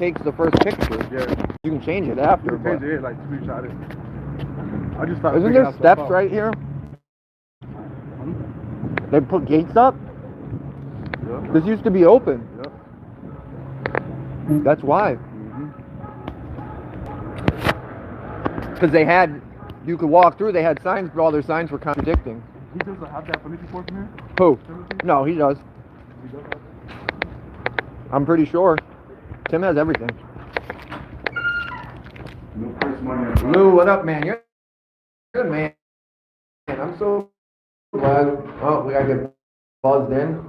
takes the first picture. Yeah. You can change it after. You can change it, like screenshot it. I just started. Isn't there steps right here? They put gates up? Yeah. This used to be open. Yep. That's why. Because they had, you could walk through, they had signs, but all their signs were contradicting. He doesn't have that police report from here? Who? No, he does. He does have it? I'm pretty sure. Tim has everything. No price money. Lou, what up, man? You're good, man. I'm so glad. Oh, we gotta get buzzed in.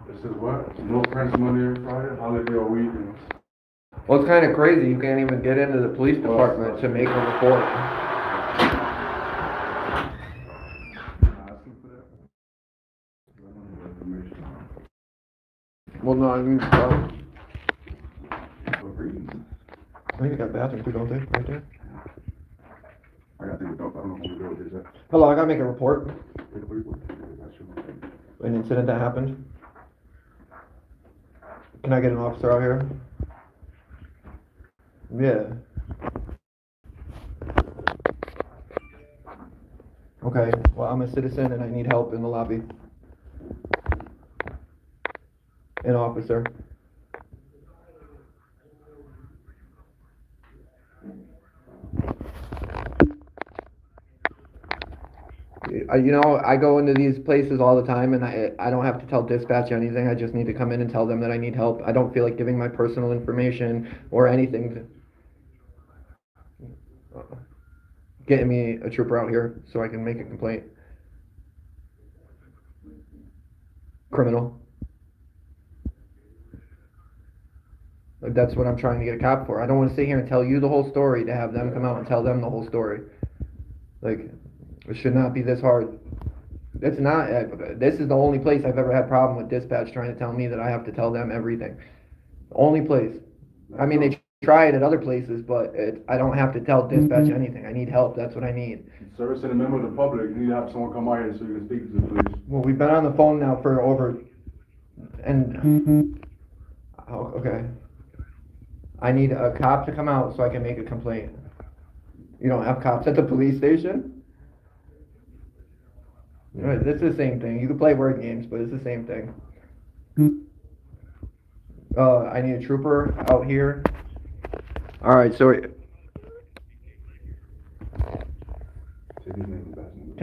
This is what? No French money every Friday, holiday or weekend. Well, it's kind of crazy. You can't even get into the police department to make a report. Well, no, I mean, I think they got bathrooms too, don't they? Right there. I gotta think about. I don't know who the is that. Hello, I gotta make a report. Take a report. An incident that happened. Can I get an officer out here? Yeah. Okay, well, I'm a citizen and I need help in the lobby. An officer. You know, I go into these places all the time and I don't have to tell dispatch anything. I just need to come in and tell them that I need help. I don't feel like giving my personal information or anything. Getting me a trooper out here so I can make a complaint. Criminal. That's what I'm trying to get a cop for. I don't want to sit here and tell you the whole story to have them come out and tell them the whole story. Like, it should not be this hard. It's not. This is the only place I've ever had problem with dispatch trying to tell me that I have to tell them everything. Only place. I mean, they try it at other places, but I don't have to tell dispatch anything. I need help. That's what I need. Servicing a member of the public, you need to have someone come out here so you can speak to the police. Well, we've been on the phone now for over, and oh, okay. I need a cop to come out so I can make a complaint. You don't have cops at the police station? It's the same thing. You can play word games, but it's the same thing. I need a trooper out here. All right, so can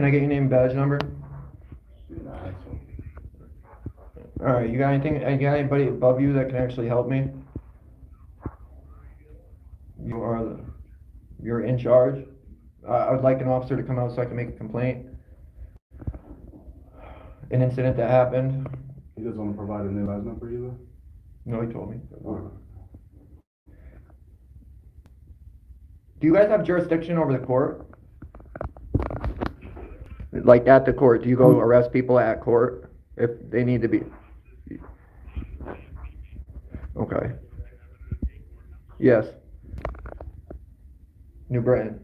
I get your name and badge number? All right, you got anything? You got anybody above you that can actually help me? You're in charge. I would like an officer to come out so I can make a complaint. An incident that happened. He doesn't want to provide a name badge number either? No, he told me. Do you guys have jurisdiction over the court? Like at the court, do you go arrest people at court if they need to be? Okay. Yes. New Britain.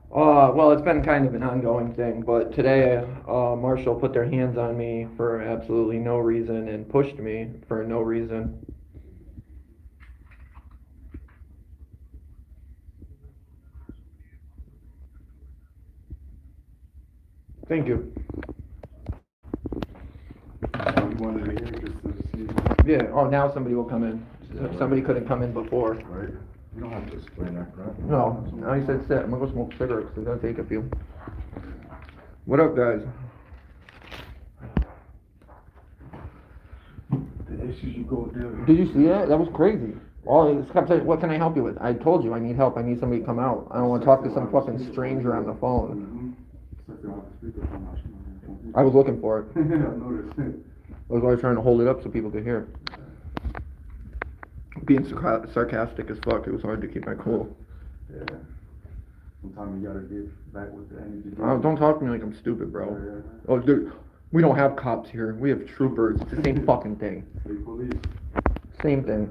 Well, it's been kind of an ongoing thing, but today, Marshall put their hands on me for absolutely no reason and pushed me for no reason. Thank you. You wanted to hear just to see. Yeah, oh, now somebody will come in. Somebody couldn't come in before. Right. You don't have to explain that, right? No, I said sit. I'm gonna go smoke cigarettes. It's gonna take a few. What up, guys? The issues you go there. Did you see that? That was crazy. All this kept saying, what can I help you with? I told you I need help. I need somebody to come out. I don't want to talk to some fucking stranger on the phone. I was looking for it. I noticed. I was always trying to hold it up so people could hear. Being sarcastic as fuck, it was hard to keep my cool. Yeah. Sometimes you gotta get back with the energy. Don't talk to me like I'm stupid, bro. Yeah. Oh, dude, we don't have cops here. We have troopers. It's the same fucking thing. State police. Same thing.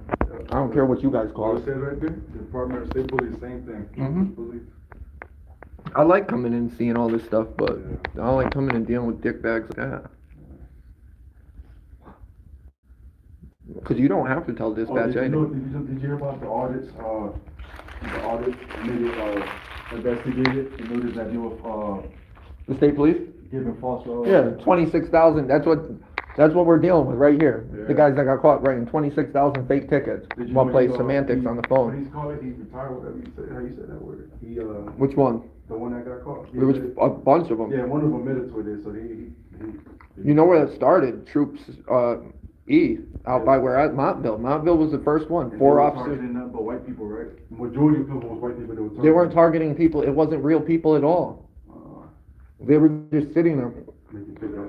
I don't care what you guys call What it. it says right there? Department of State Police, same thing. Police. I like coming in and seeing all this stuff, but I don't like coming and dealing with dick bags like that. Because you don't have to tell dispatch did you anything. did you hear about the audits, maybe, investigated, and noticed that they were, The state police? giving false, Yeah, 26,000, that's what we're dealing with right here. The Yeah. guys that got caught writing 26,000 fake tickets Did you while know playing he, semantics on the What phone. he's called it, he retired, whatever you said, how you said that word? He, Which one? the one that got caught. There was a bunch of them. Yeah, one of them admitted to it, so You know where that started? Troops, E, out by where at Montville. Montville was the first one, and 4 they were officers. targeting nothing but white people, right? Majority of people was white people that were targeting. They weren't targeting people, it wasn't real people at all. They were just sitting there. Make you pick up.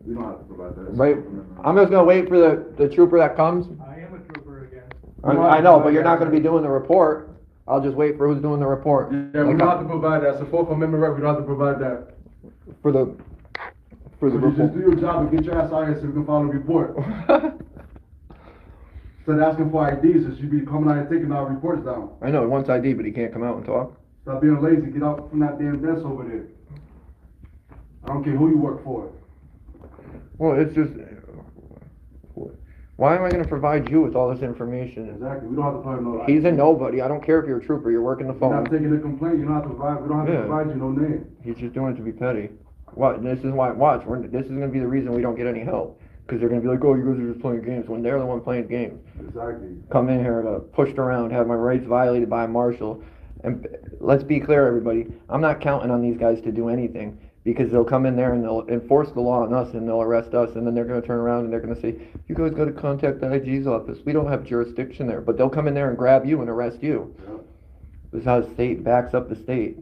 We don't have to provide that. Right, I'm just gonna wait for the trooper that comes. I am a trooper again. I know, but you're not gonna be doing the report. I'll just wait for who's doing the report. Yeah, we don't have to provide that, it's a Fourth Amendment right, we don't have to provide that. For the So you just do report. your job and get your ass out here so we can file a report. Instead of asking for IDs, so you be coming out and taking our reports down. I know, he wants ID, but he can't come out and talk. Stop being lazy, get out from that damn desk over there. I don't care who you work for. Well, it's just, why am I gonna provide you with all this information? Exactly, we don't have to provide no. He's a nobody, I don't care if you're a trooper, you're working the You're not phone. taking a complaint, you don't have to provide, we don't have to Yeah. provide you no name. He's just doing it to be petty. What, this is why, this is gonna be the reason we don't get any help. Cause they're gonna be like, oh, you guys are just playing games, when they're the one playing games. Exactly. Come in here, pushed around, have my rights violated by a marshal. And let's be clear, everybody, I'm not counting on these guys to do anything, because they'll come in there and they'll enforce the law on us and they'll arrest us, and then they're gonna turn around and they're gonna say, you guys gotta contact the IG's office, we don't have jurisdiction there, but they'll come in there and grab you and arrest you. Yeah. This is how the state backs up the state.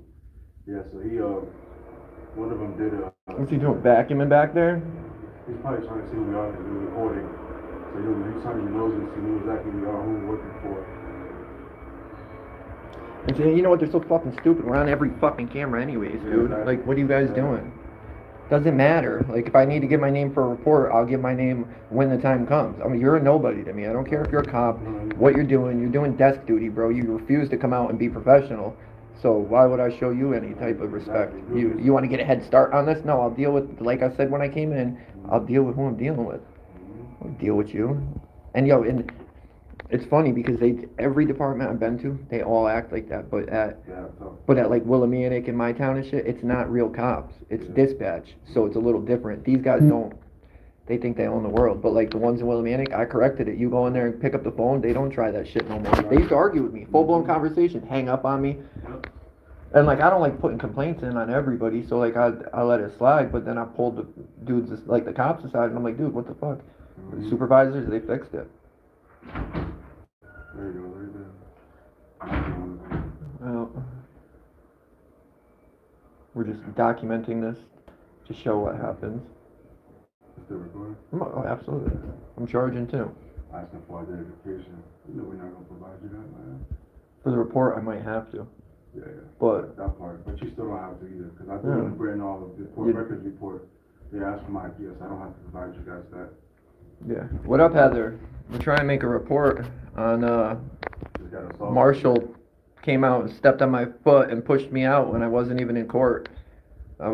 Yeah, so he, one of them did What's he doing, vacuuming back there? he's probably trying to see who we are because we're recording. So he's trying to get nosy and see who exactly we are, who we're working for. And say, you know what, they're so fucking stupid, we're on every fucking camera anyways, Yeah, dude. exactly. Like, what are you guys Yeah. doing? Doesn't matter. Like, if I need to give my name for a report, I'll give my name when the time comes. I mean, you're a nobody to me. I don't care if you're a cop, what you're doing desk duty, bro. You refuse to come out and be professional. So why would I show you any type of respect? You want to get a head start on this? No, I'll deal with, like I said when I came in, I'll deal with who I'm dealing with. I'll deal with you. And and it's funny because every department I've been to, they all act like that, but at like Willimantic in my town and shit, it's not real cops. It's dispatch, so it's a little different. These guys don't, they think they own the world, but like the ones in Willimantic, I corrected it. You go in there and pick up the phone, they don't try that shit no more. They used to argue with me, full-blown conversation, hang up on me. And like, I don't like putting complaints in on everybody, so like, I let it slide, but then I pulled the dudes, like the cops aside, and I'm like, dude, what the fuck? The supervisors, they fixed it. There you go, right there. Well, we're just documenting this to show what happens. Still recording? Oh, absolutely. I'm charging too. Asking for identification. You know we're not gonna provide you that, man. For the report, I might have to. Yeah. But That part, but you still don't have to either, because I do Yeah. in Britain all of the You- records report. They ask for my IPS, I don't have to provide you guys that. yeah. What up, Heather? We're trying to make a report on Just gotta solve it. Marshall came out and stepped on my foot and pushed me out when I wasn't even in court. I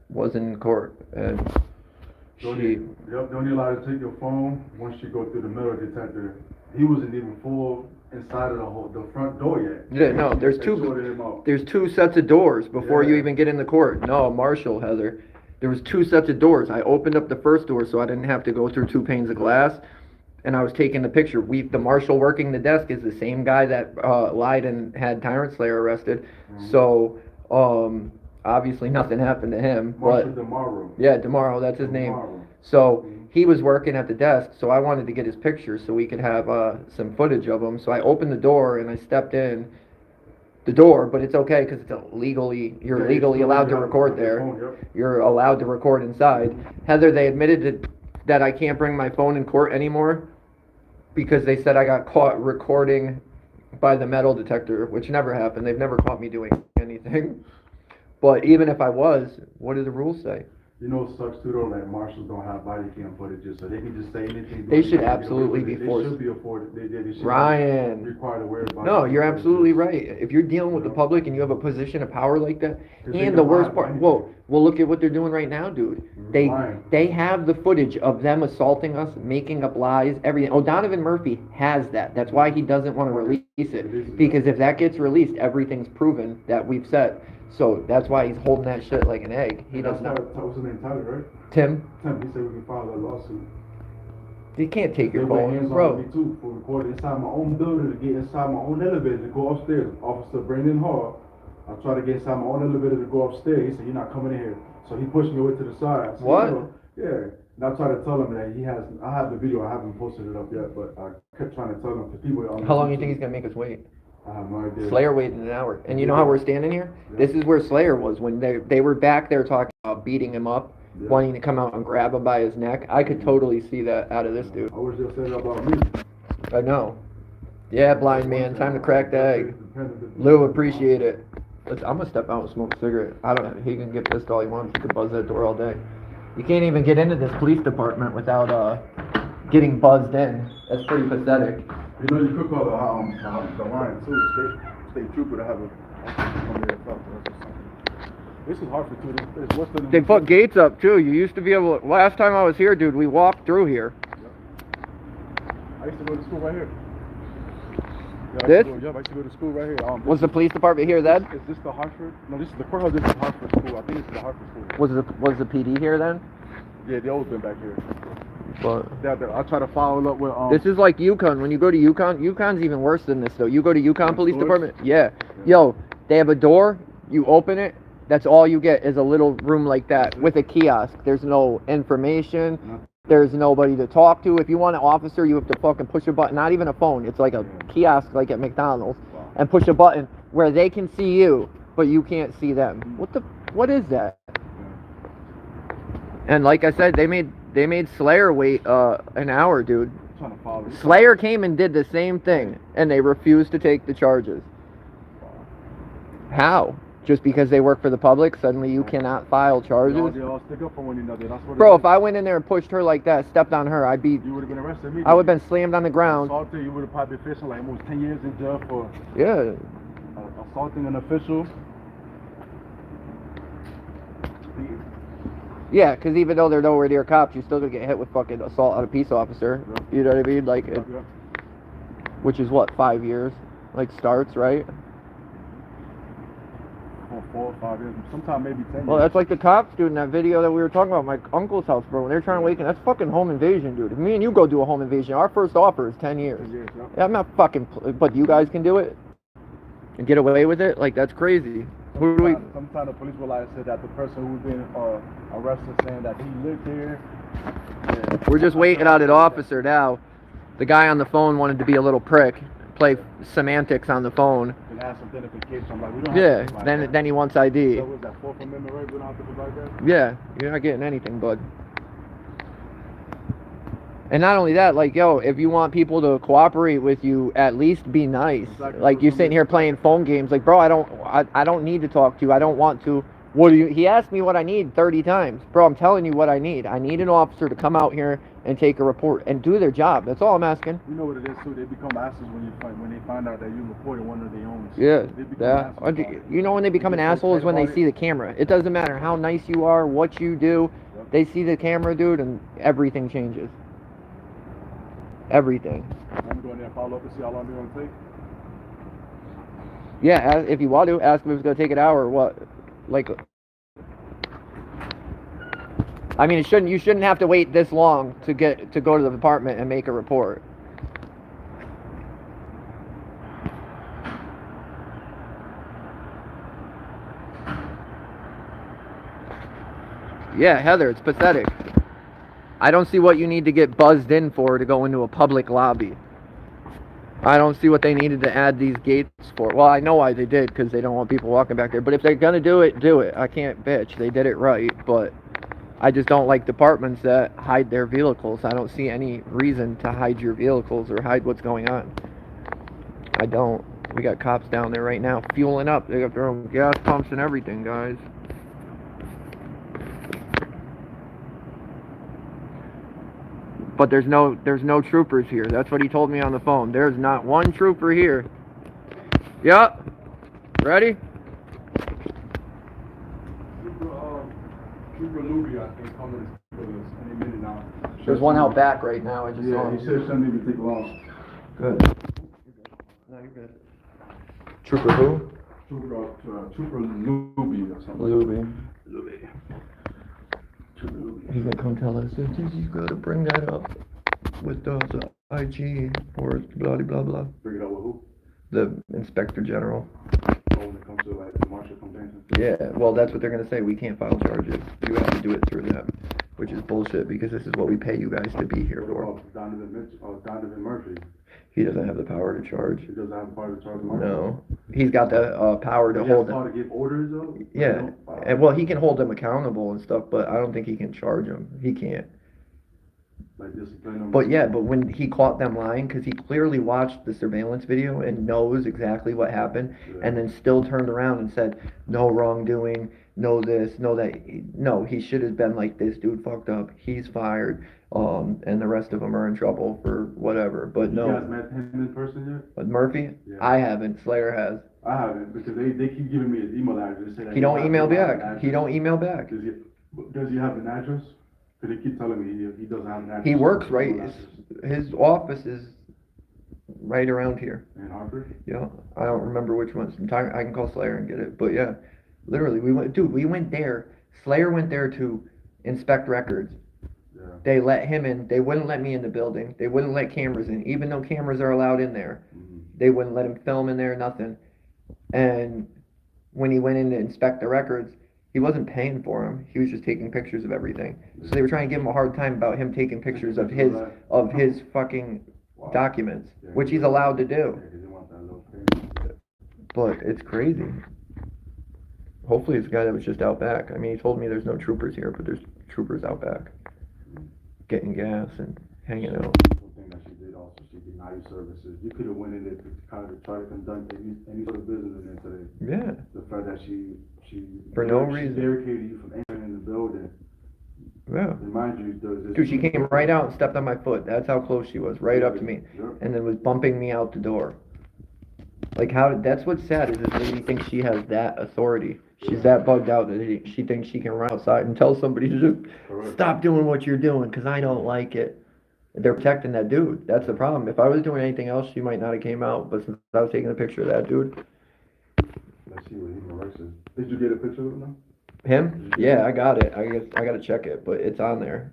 wasn't in court, and Don't you're allowed to take your phone once you go through the metal detector. He wasn't even full inside of the front door yet. Yeah, no, They there's sorted him out. There's two sets of doors before you Yeah. even get in the court. No, Marshall, Heather. There was two sets of doors. I opened up the first door so I didn't have to go through two panes of glass, and I was taking the picture. The Marshal working the desk is the same guy that lied and had Tyrant Slayer arrested. So, obviously nothing happened to him. Marshall But tomorrow. yeah, tomorrow, that's his name. Tomorrow. So he was working at the desk, so I wanted to get his picture so we could have some footage of him. So I opened the door and I stepped in the door, but it's okay because it's you're Yeah, legally still allowed to have record your there. phone, yep. You're allowed to record inside. Heather, they admitted that I can't bring my phone in court anymore because they said I got caught recording by the metal detector, which never happened. They've never caught me doing anything. But even if I was, what do the rules say? You know, it sucks too though, like marshals don't have body cam footage, so they can just say anything. They should get away absolutely with it. be forced. They should be afforded, they should Ryan. be required to wear body No, cam you're footage. absolutely right. If you're dealing with the You know? public and you have a position of power like that, 'Cause they and can the lie worst about part, anything. well, look at what they're doing right now, dude. Lying. They have the footage of them assaulting us, making up lies, everything. O'Donovan Murphy has that. That's why he doesn't want to release it, because if that gets released, everything's proven that we've said. So that's why he's holding that shit like an egg. He does not. What's his name, Tyler, right? Tim, Tim, he said we can file that lawsuit. you can't take your They went phone, hands on bro. me too for recording inside my own building to get inside my own elevator to go upstairs. Officer Brandon Hall, I tried to get inside my own elevator to go upstairs. He said, "You're not coming in here." So he pushed me away to the side. So, What? You know, yeah. And I tried to tell him that I have the video, I haven't posted it up yet, but I kept trying to tell him because people How long do you think he's gonna make us wait? I have no idea. Slayer waited an hour. And you know how we're standing here? This is where Slayer was when they were back there talking about beating him up, wanting to come out and grab him by his neck. I could totally see that out of this dude. I wish they said that about me. I know. Yeah, blind man, time to crack the egg. Lou, appreciate it. I'm gonna step out and smoke a cigarette. I don't. He can get pissed all he wants. He can buzz that door all day. You can't even get into this police department without getting buzzed in. That's pretty pathetic. You know, you could call the line too, state trooper to have This is Hartford too. What's the They put gates up too. You used to be able to, last time I was here, dude, we walked through here. I used to go to school right here. This? I used to go to school right here. Was the police department here then? Is this the Hartford? No, this is the courthouse. This is the Hartford school. I think this is the Hartford school. Was the PD here then? Yeah, they always been back here. But I try to follow up with. this is like Yukon. When you go to Yukon, Yukon's even worse than this though. You go to Yukon Police Stores? Department, yeah. Yo, they have a door. You open it. That's all you get is a little room like that with a kiosk. There's no information. There's nobody to talk to. If you want an officer, you have to fucking push a button. Not even a phone. It's like a kiosk like at McDonald's, and push a button where they can see you, but you can't see them. What is that? And like I said, they made Slayer wait an hour, dude. Slayer came and did the same thing, and they refused to take the charges. How? Just because they work for the public, suddenly you cannot file charges? They all stick up for one another. That's what Bro, if I went in there and pushed her like that, stepped on her, you would have been arrested immediately. I would have been slammed on the ground. Assaulted, you would have probably been facing like almost 10 years in jail for Yeah. assaulting an official. Yeah, because even though they're nowhere near cops, you're still going to get hit with fucking assault on a peace officer. Yeah. You know what I mean? Like, Yeah. which is what, 5 years? Like, starts, right? For 4 or 5 years, sometimes maybe 10 Well, years. that's like the cops, dude, in that video that we were talking about, my uncle's house, bro. When they're trying to wake in, that's fucking home invasion, dude. If me and you go do a home invasion, our first offer is 10 years. 10 years, yeah. Yeah, I'm not fucking, but you guys can do it? And get away with it? Like, that's crazy. Who do we... Sometimes the police will lie and say that the person who's been arrested saying that he lived here. Yeah. We're just waiting on an officer now. The guy on the phone wanted to be a little prick, play semantics on the phone. And ask some identification. I'm like, we don't Yeah, have to provide that. then he wants ID. So was that 4th Amendment right? We don't have to provide that? Yeah, you're not getting anything, bud. And not only that, like, yo, if you want people to cooperate with you, at least be nice. Exactly. Like, you're sitting here playing phone games. Like, bro, I don't need to talk to you. I don't want to. What do you? He asked me what I need 30 times. Bro, I'm telling you what I need. I need an officer to come out here and take a report and do their job. That's all I'm asking. You know what it is too. They become assholes when they find out that you reported one of their own. Yeah, They become that. assholes. You know when they become an asshole is when they see the camera. It doesn't matter how nice you are, what you do. Yep. They see the camera, dude, and everything changes. Everything. I'm gonna go in there and follow up and see how long they're gonna take. Yeah, if you want to, ask them if it's gonna take an hour or what. Like, I mean, you shouldn't have to wait this long to go to the department and make a report. Yeah, Heather, it's pathetic. I don't see what you need to get buzzed in for to go into a public lobby. I don't see what they needed to add these gates for. Well, I know why they did, because they don't want people walking back there. But if they're going to do it, do it. I can't bitch. They did it right. But I just don't like departments that hide their vehicles. I don't see any reason to hide your vehicles or hide what's going on. I don't. We got cops down there right now fueling up. They got their own gas pumps and everything, guys. But there's no troopers here. That's what he told me on the phone. There's not one trooper here. Yup. Ready? Trooper Luby, I think, coming with us any minute now. There's one out back right now. I just saw Yeah, him. he said it shouldn't even take long. Good. No, you're good. Trooper who? Trooper Luby or something. Luby. Trooper Luby. He's gonna come tell us that you gotta bring that up with the IG or blah blah blah. Bring it up with who? The Inspector General. When it comes to like the martial convention. Yeah, well that's what they're gonna say. We can't file charges. You have to do it through them, which is bullshit because this is what we pay you guys to be here What for. about Donovan Murphy? He doesn't have the power to charge. He doesn't have the power to charge the martial. No, he's got the power to He has hold the power them. to give orders though? Yeah, and well he can hold them accountable and stuff, but I don't think he can charge them. He can't. Like discipline them. But yeah, but when he caught them lying, because he clearly watched the surveillance video and knows exactly what happened, and then still turned around and said, no wrongdoing, no this, no that. No, he should have been like, this dude fucked up, he's fired, and the rest of them are in trouble for whatever. But no. You guys met him in person yet? But Murphy? Yeah. I haven't. Slayer has. I haven't, because they keep giving me his email address. They say that He don't email have an back. address. He don't email back. Does he have an address? Because they keep telling me he doesn't have an address. He works right. Email address. His office is right around here. In Hartford? Yeah, I don't remember which ones. I can call Slayer and get it. But yeah, literally, we went there. Slayer went there to inspect records. Yeah. They let him in. They wouldn't let me in the building. They wouldn't let cameras in, even though cameras are allowed in there. Mm-hmm. They wouldn't let him film in there, nothing. And when he went in to inspect the records, he wasn't paying for them. He was just taking pictures of everything. So they were trying to give him a hard time about him taking pictures of his fucking documents, which he's allowed to do. Yeah, 'cause they want that little payment. But it's crazy. Hopefully it's a guy that was just out back. I mean, he told me there's no troopers here, but there's troopers out back getting gas and hanging out. One thing that she did also, she denied you services. You could have went in there to kind of try to conduct any sort of business in there today. Yeah. The fact that she For no reason. barricaded you from entering in the building. Yeah. And mind you, Dude, she came right out and stepped on my foot. That's how close she was, right up to me. Yep. And then was bumping me out the door. Like that's what's sad is this lady thinks she has that authority. She's that bugged out that she thinks she can run outside and tell somebody to just Correct. stop doing what you're doing because I don't like it. They're protecting that dude. That's the problem. If I was doing anything else, she might not have came out. But since I was taking a picture of that dude. Let's see what he arrested. Did you get a picture of him now? Him? Yeah, I got it. I guess I gotta check it, but it's on there.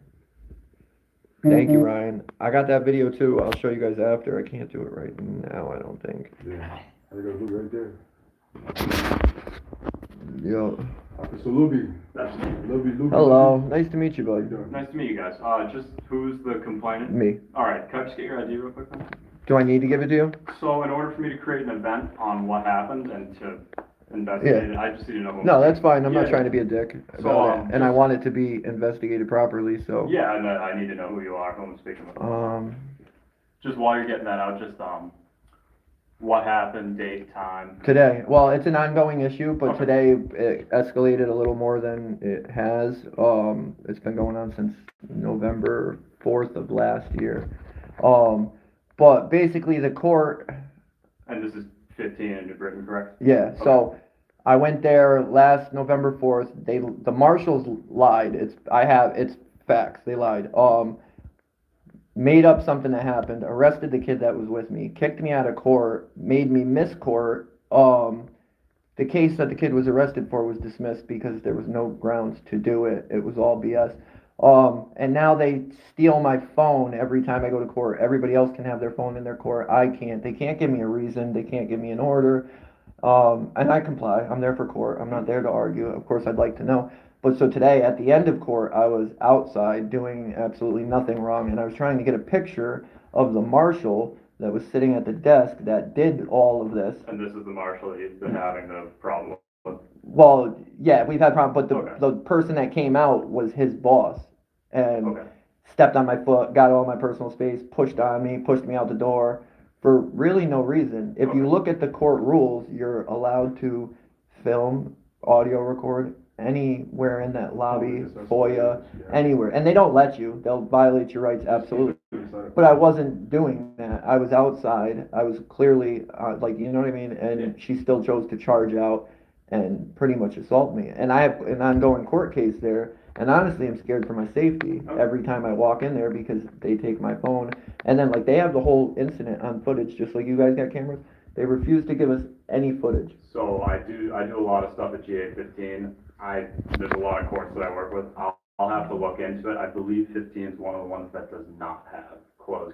Thank you, Ryan. I got that video too. I'll show you guys after. I can't do it right now, I don't think. Yeah. There you go, right there. Yo. Officer Luby. That's me. Luby. Hello. Nice to meet you, How you bud. doing? Nice to meet you guys. Just who's the complainant? Me. Alright, can I just get your ID real quick then? Do I need to give it to you? So in order for me to create an event on what happened and to investigate it, I just need to know who. No, that's fine. I'm not Yeah. trying to be a dick So, about it. And I just- want it to be investigated properly, so. Yeah, and I need to know who you are, who I'm speaking with. Just while you're getting that out, just, what happened, date, time. Today, well, it's an ongoing issue, but Okay. today it escalated a little more than it has. It's been going on since November 4th of last year. But basically the court, And this is 15 in New Britain, correct? yeah, so I went there last November 4th. The marshals lied. It's facts. They lied. Made up something that happened, arrested the kid that was with me, kicked me out of court, made me miss court. The case that the kid was arrested for was dismissed because there was no grounds to do it. It was all BS. And now they steal my phone every time I go to court. Everybody else can have their phone in their court. I can't. They can't give me a reason. They can't give me an order. And I comply. I'm there for court. I'm not there to argue. Of course, I'd like to know. But so today, at the end of court, I was outside doing absolutely nothing wrong, and I was trying to get a picture of the marshal that was sitting at the desk that did all of this. And this is the marshal that you've been having the problem with. Well, yeah, we've had problems, but Okay. the person that came out was his boss, and Okay. stepped on my foot, got all my personal space, pushed on me, pushed me out the door, for really no reason. If you Okay. look at the court rules, you're allowed to film, audio record, anywhere in that lobby, yes, that's FOIA, what it is, yeah. anywhere, and they don't let you, they'll violate your rights, absolutely. But I wasn't doing that, I was outside, I was clearly, like, you know what I mean, Yeah. and she still chose to charge out and pretty much assault me, and I have an ongoing court case there, and honestly, I'm scared for my safety Okay. every time I walk in there, because they take my phone, and then, like, they have the whole incident on footage, just like you guys got cameras, they refuse to give us any footage. So I do a lot of stuff at GA 15. There's a lot of courts that I work with. I'll have to look into it. I believe 15 is one of the ones that does not have closed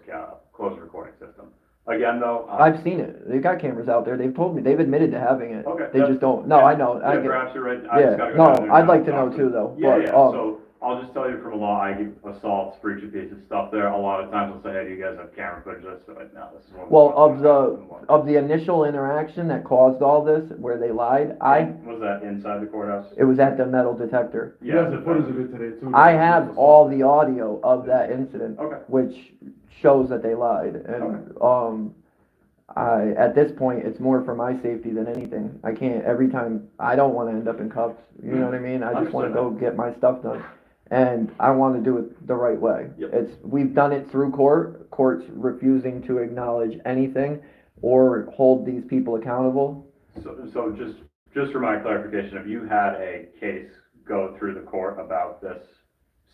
recording system. Again, though. I've seen it. They've got cameras out there. They've told me. They've admitted to having it. Okay, They that's- just don't. No, yeah, I know. I Yeah, get. perhaps you're right. Yeah. Just gotta go No, down there I'd and like to talk know too, though. Yeah, But, yeah. So I'll just tell you from a law, I get assaults, breach of peace and stuff there. A lot of times they'll say, hey, do you guys have camera footage? That's like, no, this is one. Well, of the initial interaction that caused all this, where they lied, Was that inside the courthouse? it was at the metal detector. You have the footage of it today too. I have all the audio of that incident, Okay. which shows that they lied, and at this point, it's more for my safety than anything. I can't, every time, I don't wanna end up in cuffs, you know what I mean? I just wanna go get my stuff done, and I wanna do it the right way. Yep. We've done it through courts refusing to acknowledge anything or hold these people accountable. So just for my clarification, have you had a case go through the court about this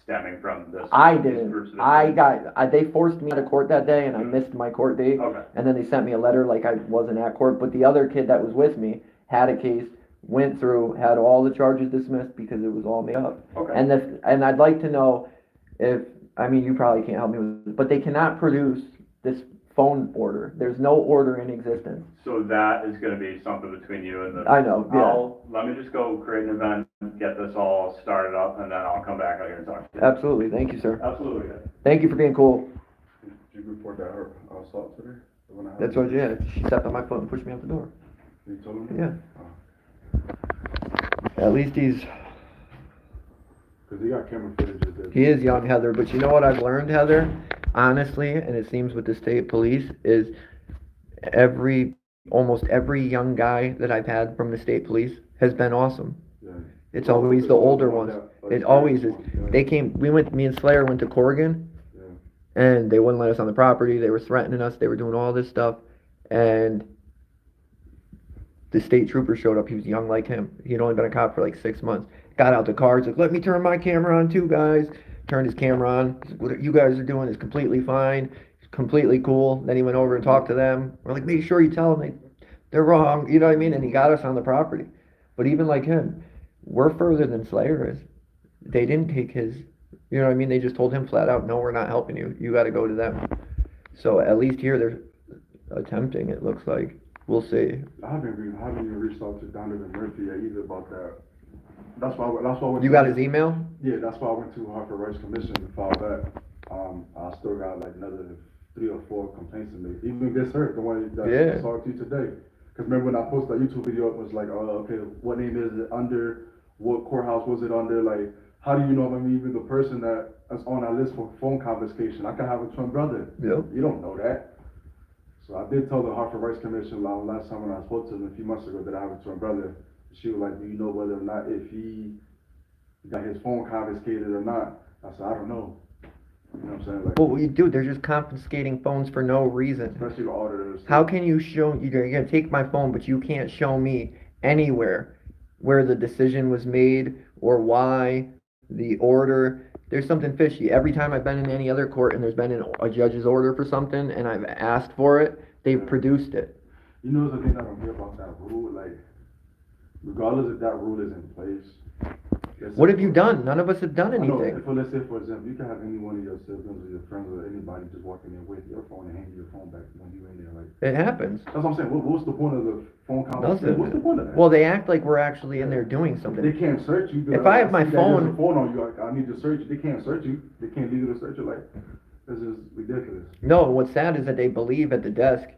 stemming from this? I these didn't, groups of they forced me out of court that day, and I missed my court date. Okay. And then they sent me a letter like I wasn't at court, but the other kid that was with me had a case, went through, had all the charges dismissed because it was all made up. Okay. And I'd like to know if, I mean, you probably can't help me with this, but they cannot produce this phone order. There's no order in existence. So that is gonna be something between you and the. I know, yeah. Let me just go create an event, get this all started up, and then I'll come back out here and talk to you. Absolutely, thank you, sir. Absolutely. Thank you for being cool. Did you report that her assault today? The one that That's what, yeah, she stepped on my foot and pushed me out the door. You told him? Yeah. Oh. At least he's, Cause he got camera footage of this. he is young, Heather, but you know what I've learned, Heather? Honestly, and it seems with the state police, is almost every young guy that I've had from the state police has been awesome. Yeah. It's always the older ones. It always is. Yeah. They came, me and Slayer went to Corrigan, Yeah. and they wouldn't let us on the property, they were threatening us, they were doing all this stuff, and the state trooper showed up, he was young like him, he'd only been a cop for like 6 months, got out the car, he's like, let me turn my camera on too, guys, turned his camera on, he's like, what you guys are doing is completely fine, completely cool, then he went over and talked to them, we're like, make sure you tell them they're wrong, you know what I mean, and he got us on the property, but even like him, we're further than Slayer is, they didn't take his, you know what I mean, they just told him flat out, no, we're not helping you, you gotta go to them, so at least here they're attempting, it looks like, we'll see. I haven't even reached out to Donovan Murphy yet either about that. That's why I went You to, got his email? Yeah, that's why I went to Hartford Rights Commission to file that. I still got like another 3 or 4 complaints to make. Even this hurt, the one that I saw to you today. Cause remember when I posted that YouTube video, it was like, okay, what name is it under? What courthouse was it under? Like, how do you know if I'm even the person that's on that list for phone confiscation? I could have a twin brother. Yep. You don't know that. So I did tell the Hartford Rights Commission last time when I spoke to them a few months ago that I have a twin brother. She was like, do you know whether or not if he got his phone confiscated or not? I said, I don't know. You know what I'm saying? Like, Well, we do, they're just confiscating phones for no reason. especially the auditors. How can you show, you're gonna take my phone, but you can't show me anywhere where the decision was made or why, the order, there's something fishy. Every time I've been in any other court and there's been a judge's order for something and I've asked for it, they've produced it. You know the thing I don't hear about that rule? Like, regardless if that rule is in place. What have you done? None of us have done I know, anything. let's say for example, you can have any one of your siblings or your friends or anybody just walk in there with your phone and hand you your phone back when you in there. Like, It happens. that's what I'm saying. What's the point of the phone conversation? Nothing. What's the point of that? Well, they act like we're actually in there doing They something. can't search you. If I have my see that there's phone- a phone on you, I need to search you. They can't search you. They can't legally search you. Like, this is ridiculous. No, what's sad is that they believe at the desk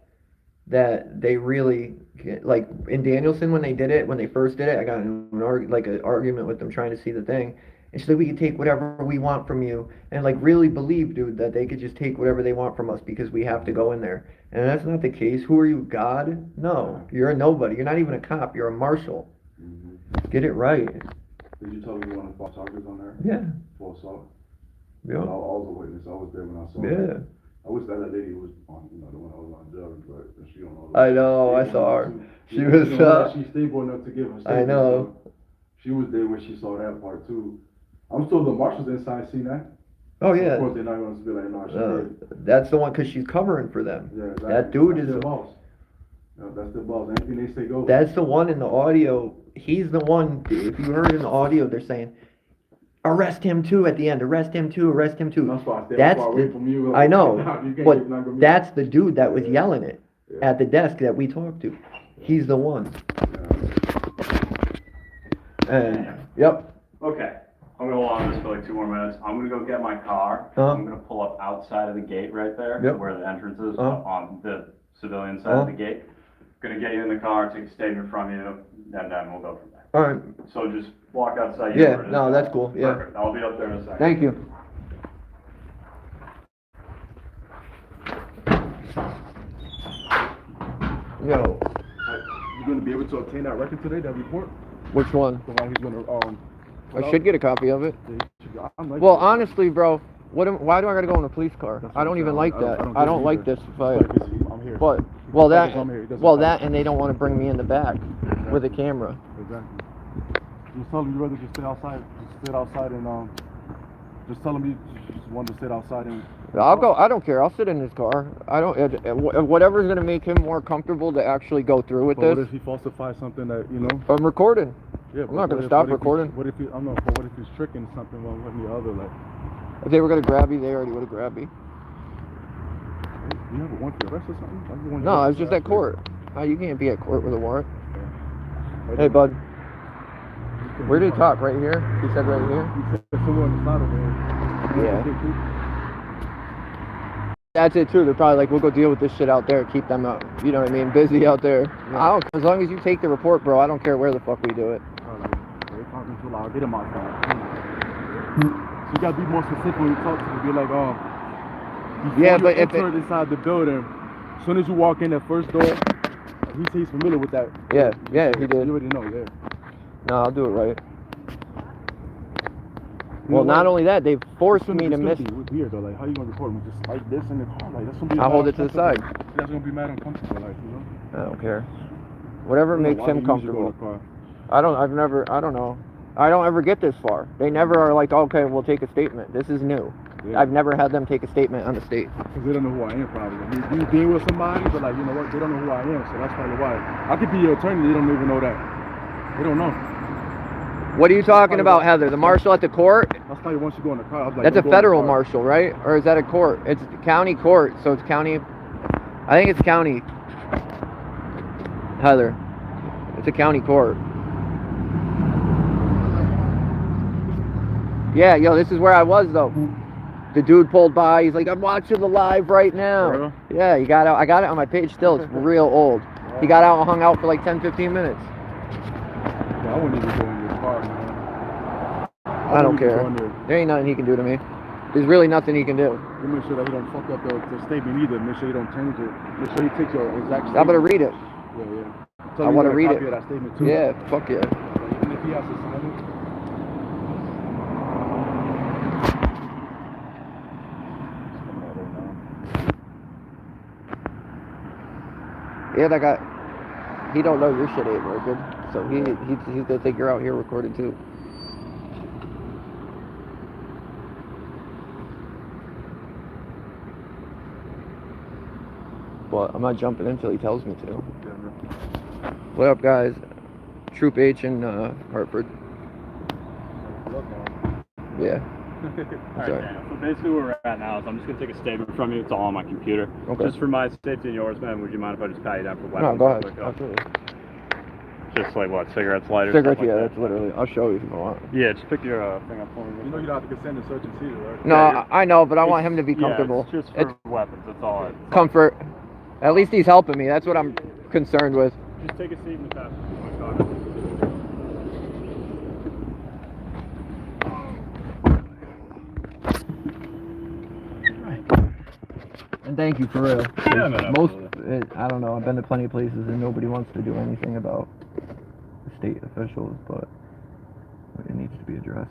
that they really, like in Danielson when they did it, when they first did it, I got in an argument with them trying to see the thing. And she's like, we can take whatever we want from you. And like really believe, dude, that they could just take whatever they want from us because we have to go in there. And that's not the case. Who are you, God? No, you're a nobody. You're not even a cop. You're a marshal. Mm-hmm. Get it right. Did you tell him you wanted to file charges on her? Yeah. For assault? Yeah. I was a witness, I was there when I saw Yeah. it. I wish that lady was on, you know, the one that was on drugs, but she don't know. I know, I saw her. She was, she's stable enough to give her statement. I know. So she was there when she saw that part too. I'm still the marshals inside, seen that. Oh yeah. Of course, they're not going to be like, no, she did. That's the one, because she's covering for them. Yeah, exactly. That dude That's is their boss. No, that's the boss. Anything they say goes. That's the one in the audio. He's the one. If you heard in the audio, they're saying, "Arrest him too." At the end, arrest him too. Arrest him too. That's why I stay That's far away the, from you. I know, You can't but get me. that's the dude that was yelling it Yeah. at the desk that we talked to. He's the one. Yeah. And yep. Okay, I'm gonna hold on to this for like 2 more minutes. I'm gonna go get my car. I'm gonna pull up outside of the gate right there, Yep. where the entrance is, on the civilian side Uh-huh. of the gate. Gonna get you in the car, take a statement from you, and then we'll go from there. All right. So just walk outside. You know Yeah. where it is. No, that's cool. Yeah. Perfect. I'll be up there in a second. Thank you. Yo, You gonna be able to obtain that record today? That report? which one? The one he's gonna I should get a copy of it. I'm like, Well, honestly, bro, why do I gotta go in a police car? That's I what don't I'm even saying. like I that. don't I get don't it like either. this fight. I'm here. But well, that I'm here. It doesn't matter. and they don't want to bring me in the back with a camera. Exactly. Just tell him you'd rather just sit outside. Just sit outside and just tell him you just want to sit outside and. I'll go. I don't care. I'll sit in his car. I don't. Whatever's gonna make him more comfortable to actually go through with But what this. if he falsifies something that you know? I'm recording. Yeah, I'm not gonna stop recording. What if he? I'm not. But what if he's tricking something one with the other? Like, If they were gonna grab me, they already would have grabbed me. do you have a warrant for arrest or something? Like the one you No, I have was for just at arrest? court. You can't be at court with a warrant. Yeah. Hey, bud. Where did he talk? Right here? He said right here? He said somewhere on the side of there. Yeah. That's it too. They're probably like, we'll go deal with this shit out there. Keep them out. You know what I mean? Busy out there. Yeah. I don't. As long as you take the report, bro. I don't care where the fuck we do it. They're talking too loud. Get him outside. So you gotta be more specific when you talk to them. Be like, Yeah, before but you if enter inside the building, as soon as you walk in that first door, he's familiar with that. Yeah, he did. You already know, yeah. No, I'll do it right. You Well, know not what? only that, they've forced It's me to miss. gonna be weird though. Like, how you gonna report me? Just like this in the car? Like, that's gonna be. I'll mad hold it to the side. uncomfortable. That's gonna be mad uncomfortable, like, you know. I don't care. Whatever makes him comfortable. I don't know. I don't ever get this far. They never are like, okay, we'll take a statement. This is new. Yeah. I've never had them take a statement on the state. Because they don't know who I am, probably. You being with somebody, but like, you know what? They don't know who I am, so that's probably why. I could be your attorney, they don't even know that. They don't know. What are you talking about, Heather? The marshal at the court? That's probably once you go in the car. I was like, That's a don't go in the federal car. marshal, right? Or is that a court? It's county court, so it's county. I think it's county. Heather, it's a county court. Yeah, yo, this is where I was though. The dude pulled by. He's like, I'm watching the live right now. For real? Yeah, he got out. I got it on my page still. It's real old. He got out and hung out for like 10, 15 minutes. Yeah, I wouldn't even go in your car, man. I don't care. There ain't nothing he can do to me. There's really nothing he can do. You make sure that he don't fuck up the statement either. Make sure you don't change it. Make sure you take your exact statement. I'm gonna read it. Yeah. I wanna read it. That statement too. Yeah, fuck yeah. Even if he has to sign it. Yeah, that guy. He don't know your shit ain't working, so he's gonna think you're out here recording too. But I'm not jumping in until he tells me to. What up, guys? Troop H in Hartford. Yeah. Alright, Daniel. So basically where we're at now is I'm just going to take a statement from you. It's all on my computer. Okay. Just for my safety and yours, man, would you mind if I just pat you down for No, weapons? go ahead. Quick, Absolutely. Just like what, cigarettes, lighters? Cigarettes, stuff like yeah, that? that's literally. I'll show you if you want. Yeah, just pick your thing up for me. You know you don't have to consent to search and seizure, right? No, Yeah, I know, but I want him to be comfortable. Yeah, it's just for weapons. That's all. Comfort. At least he's helping me. That's what I'm concerned with. Just take a seat in the passenger seat, my car. And thank you for real. Yeah, man, Most, absolutely. I don't know. I've been to plenty of places and nobody wants to do anything about the state officials, but It needs to be addressed.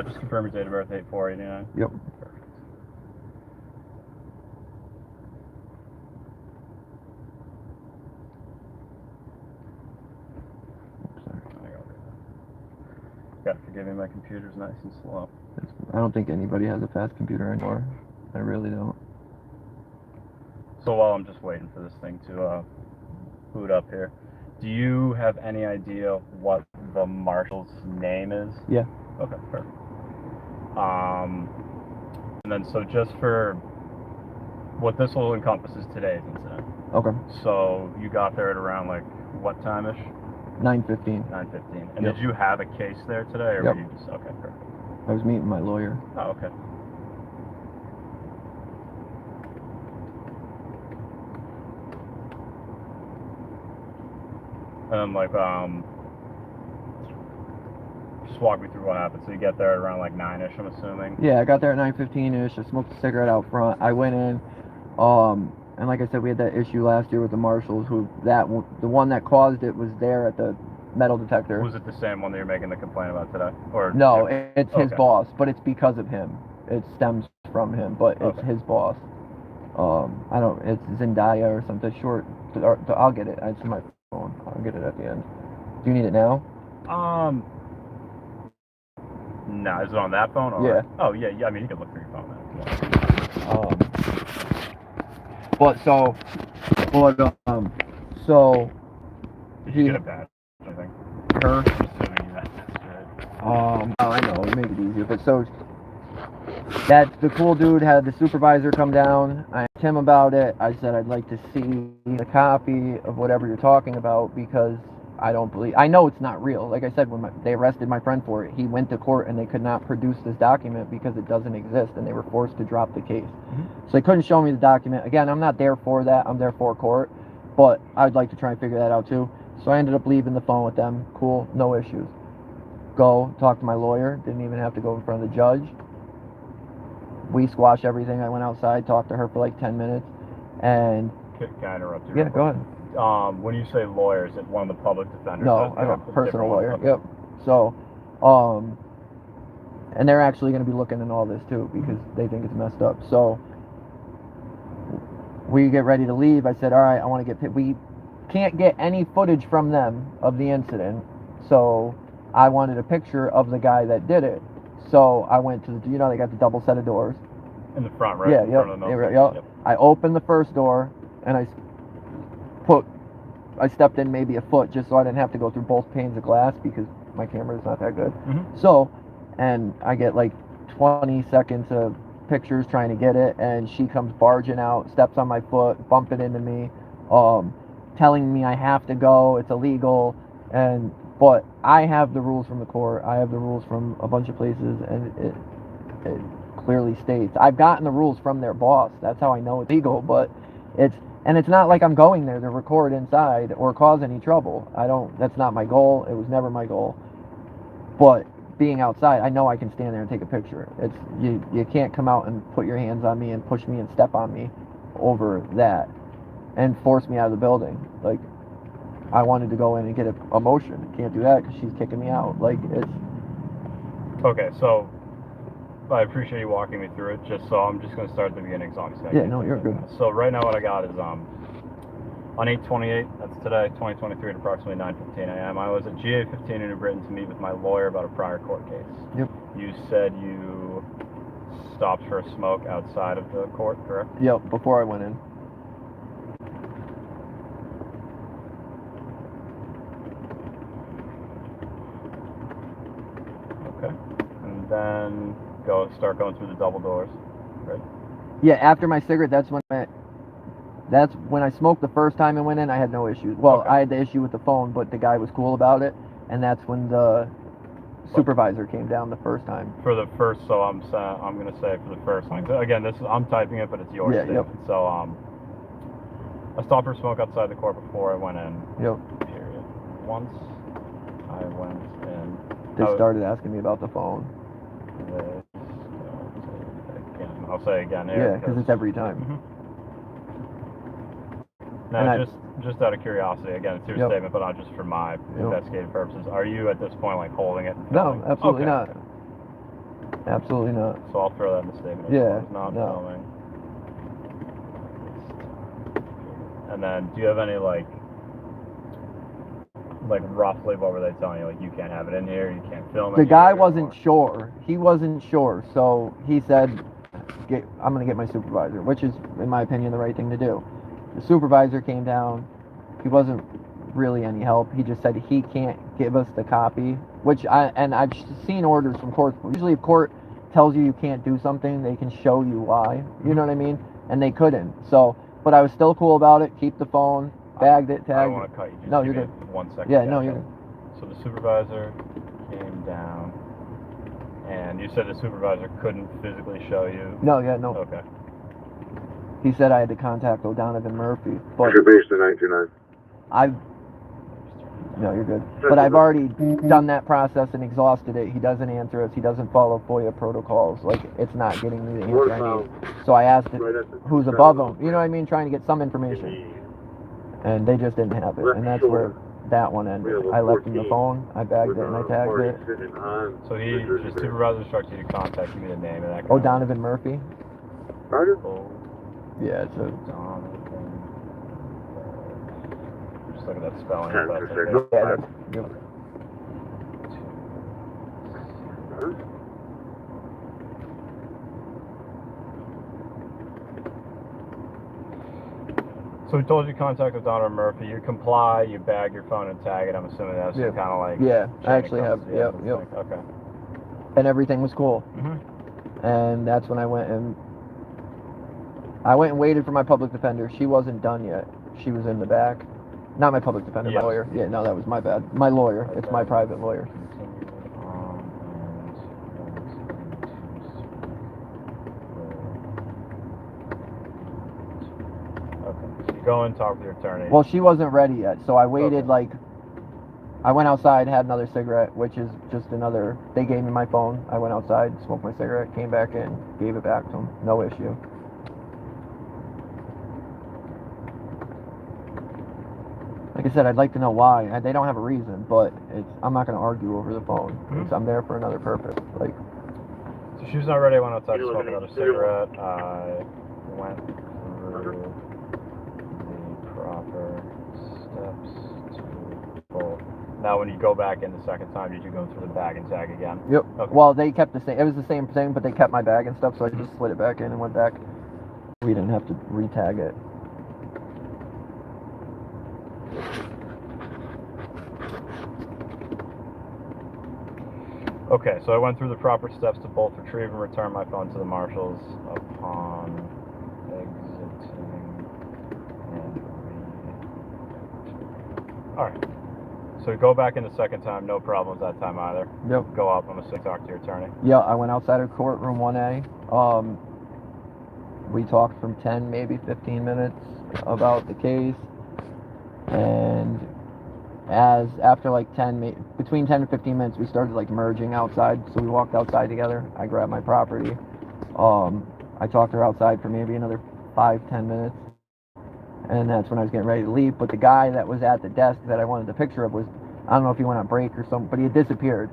Just confirm your date of birth, 8489. Yep. Perfect. Gotta forgive me, my computer's nice and slow. I don't think anybody has a fast computer anymore. I really don't. So while I'm just waiting for this thing to boot up here, do you have any idea what the marshal's name is? Yeah. Okay, perfect. And then so just for what this will encompass is today's incident. Okay. So you got there at around like what time-ish? 9:15. 9:15. And Yep. did you have a case there today, or Yep. were you just okay? Perfect. I was meeting my lawyer. Oh, okay. And then like just walk me through what happened. So you get there at around like 9-ish, I'm assuming. Yeah, I got there at 9:15ish. I smoked a cigarette out front. I went in, and like I said, we had that issue last year with the marshals. The one that caused it was there at the metal detector. Was it the same one that you're making the complaint about today? Or No, it's his Okay. boss, but it's because of him. It stems from him, but it's Okay. his boss. I don't. It's Zendaya or something short. I'll get it. It's in my phone. I'll get it at the end. Do you need it now? No, is it on that phone? Or? Yeah. Oh, yeah, I mean, you can look through your phone now. So Did you get a badge, I think? her. I'm assuming you had that straight. I know, make it easier. But so that the cool dude had the supervisor come down. I asked him about it. I said I'd like to see a copy of whatever you're talking about because I don't believe. I know it's not real. Like I said, when they arrested my friend for it, he went to court and they could not produce this document because it doesn't exist, and they were forced to drop the case. So they couldn't show me the document. Again, I'm not there for that. I'm there for court, but I'd like to try and figure that out too. So I ended up leaving the phone with them. Cool, no issues. Go talk to my lawyer. Didn't even have to go in front of the judge. We squashed everything. I went outside, talked to her for like 10 minutes, and Can I interrupt you? yeah, real go quick? ahead. When you say lawyer, is it one of the public defenders? No, I have a personal lawyer. Yep. So, and they're actually going to be looking into all this too because they think it's messed up. So we get ready to leave. I said, all right, I want to get. We can't get any footage from them of the incident, so I wanted a picture of the guy that did it. So I went to the. They got the double set of doors. In the front, right? Yeah, In yep. front of the They military. were- yep. I opened the first door and I stepped in maybe a foot just so I didn't have to go through both panes of glass because my camera is not that good. So, and I get like 20 seconds of pictures trying to get it, and she comes barging out, steps on my foot, bumping into me, telling me I have to go, it's illegal, but I have the rules from the court, I have the rules from a bunch of places, and it clearly states. I've gotten the rules from their boss, that's how I know it's legal, but it's not like I'm going there to record inside or cause any trouble. That's not my goal. It was never my goal. But being outside, I know I can stand there and take a picture. You can't come out and put your hands on me and push me and step on me over that and force me out of the building. Like, I wanted to go in and get a motion. Can't do that because she's kicking me out. Like, it's... Okay, so I appreciate you walking me through it. So I'm just going to start at the beginning. So Yeah, no, you're good. So right now what I got is on 8/28, that's today, 2023 at approximately 9:15 a.m. I was at GA 15 in New Britain to meet with my lawyer about a prior court case. Yep. You said you stopped for a smoke outside of the court, correct? Yep, before I went in. Okay. And then start going through the double doors, right? Yeah, after my cigarette, that's when I smoked the first time and went in, I had no issues. Well, Okay. I had the issue with the phone, but the guy was cool about it, and that's when the supervisor came down the first time. For the first, so I'm going to say for the first time. So again, I'm typing it, but it's your Yeah, statement. yep. So I stopped for smoke outside the court before I went in. Yep. Period. Once I went in, They started asking me about the phone. I'll say again Yeah, here. because it's every time. Now, And just out of curiosity, again, it's your Yep. statement, but not just for my investigative purposes. Are you at this point like holding it? And No, filming? absolutely Okay. not. Absolutely not. So I'll throw that in the statement. Yeah, Not no. filming. And then, do you have any like roughly what were they telling you? Like, you can't have it in here, you can't film it. The guy here, wasn't or- sure. He wasn't sure, so he said, I'm going to get my supervisor, which is, in my opinion, the right thing to do. The supervisor came down. He wasn't really any help. He just said he can't give us the copy, I've seen orders from courts. Usually if court tells you can't do something, they can show you why. You know what I mean? And they couldn't. So, but I was still cool about it. Keep the phone, bagged it, tagged it. I don't want to cut you. Just No, give you're me good. 1 second. Yeah, no, you're good. So the supervisor came down, and you said the supervisor couldn't physically show you? No, yeah, no. Okay. He said I had to contact O'Donovan Murphy, but Contribution 99. no, you're good. But I've already done that process and exhausted it. He doesn't answer us. He doesn't follow FOIA protocols. Like, it's not getting me the answer I need. So I asked who's above him. You know what I mean? Trying to get some information. And they just didn't have it. And that's where that one ended. I left him the phone. I bagged it and I tagged it. So the supervisor instructed you to contact, give me the name of that guy. O'Donovan Murphy. Yeah, it's a... O'Donovan. Just look at that spelling. Yeah, if that's just say okay. no. Yeah, that's, yep. So we told you to contact with Donald Murphy. You comply, you bag your phone and tag it. I'm assuming that's Yeah. kind of like... Yeah, chain I actually of have. custody Yep, evidence yep. thing. Okay. And everything was cool. Mm-hmm. And that's when I went and waited for my public defender. She wasn't done yet. She was in the back. Not my public defender, Yes. my lawyer. Yeah, no, that was my bad. My lawyer. It's my private lawyer. Okay. So you go and talk to your attorney. Well, she wasn't ready yet, so I waited Okay. I went outside, had another cigarette, which is just another, they gave me my phone. I went outside, smoked my cigarette, came back in, gave it back to them. No issue. Like I said, I'd like to know why. They don't have a reason, but I'm not going to argue over the phone. I'm there for another purpose. Like, So she was not ready. I went outside to smoke another cigarette. I went through the proper steps to pull. Now, when you go back in the second time, did you go through the bag and tag again? yep. Okay. Well, they kept the same. It was the same thing, but they kept my bag and stuff, so I just slid it back in and went back. We didn't have to re-tag it. Okay, so I went through the proper steps to both retrieve and return my phone to the marshals upon exiting and Alright. So go back in the second time, no problems that time either. Yep. Go up, I'm gonna talk to your attorney. Yeah, I went outside of courtroom 1A. We talked from 10, maybe 15 minutes about the case. And after like between 10 and 15 minutes, we started like merging outside. So we walked outside together. I grabbed my property. I talked to her outside for maybe another 5-10 minutes. And that's when I was getting ready to leave. But the guy that was at the desk that I wanted a picture of I don't know if he went on break or something, but he had disappeared.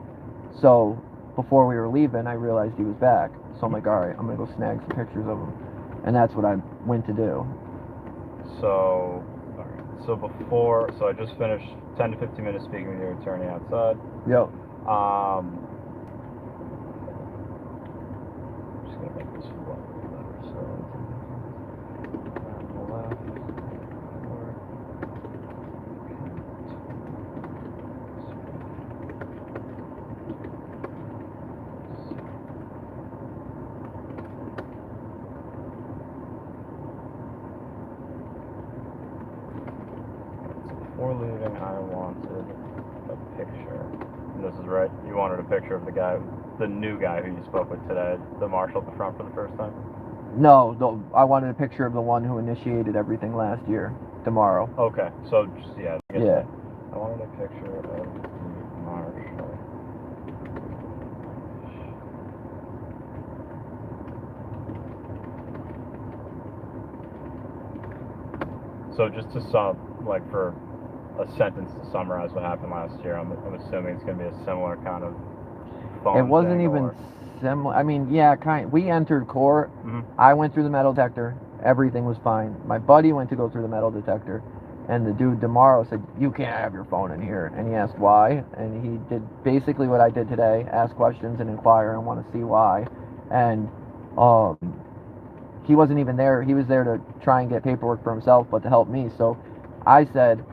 So before we were leaving, I realized he was back. So I'm like, all right, I'm going to go snag some pictures of him. And that's what I went to do. So, alright. So I just finished 10 to 15 minutes speaking with your attorney outside. Yep. Just gonna make this flow a little better. So, on the left, forward. Before leaving, I wanted a picture. And this is right. You wanted a picture of the new guy who you spoke with today, the marshal at the front for the first time? No, I wanted a picture of the one who initiated everything last year, tomorrow. Okay, so just, yeah. I guess Yeah. I wanted a picture of the marshal. So just to for a sentence to summarize what happened last year, I'm assuming it's going to be a similar kind of phone It wasn't thing, even or... similar. I mean, yeah, we entered court. I went through the metal detector. Everything was fine. My buddy went to go through the metal detector, and the dude tomorrow said, "You can't have your phone in here." And he asked why, and he did basically what I did today: ask questions and inquire and want to see why. And he wasn't even there. He was there to try and get paperwork for himself, but to help me. So I said,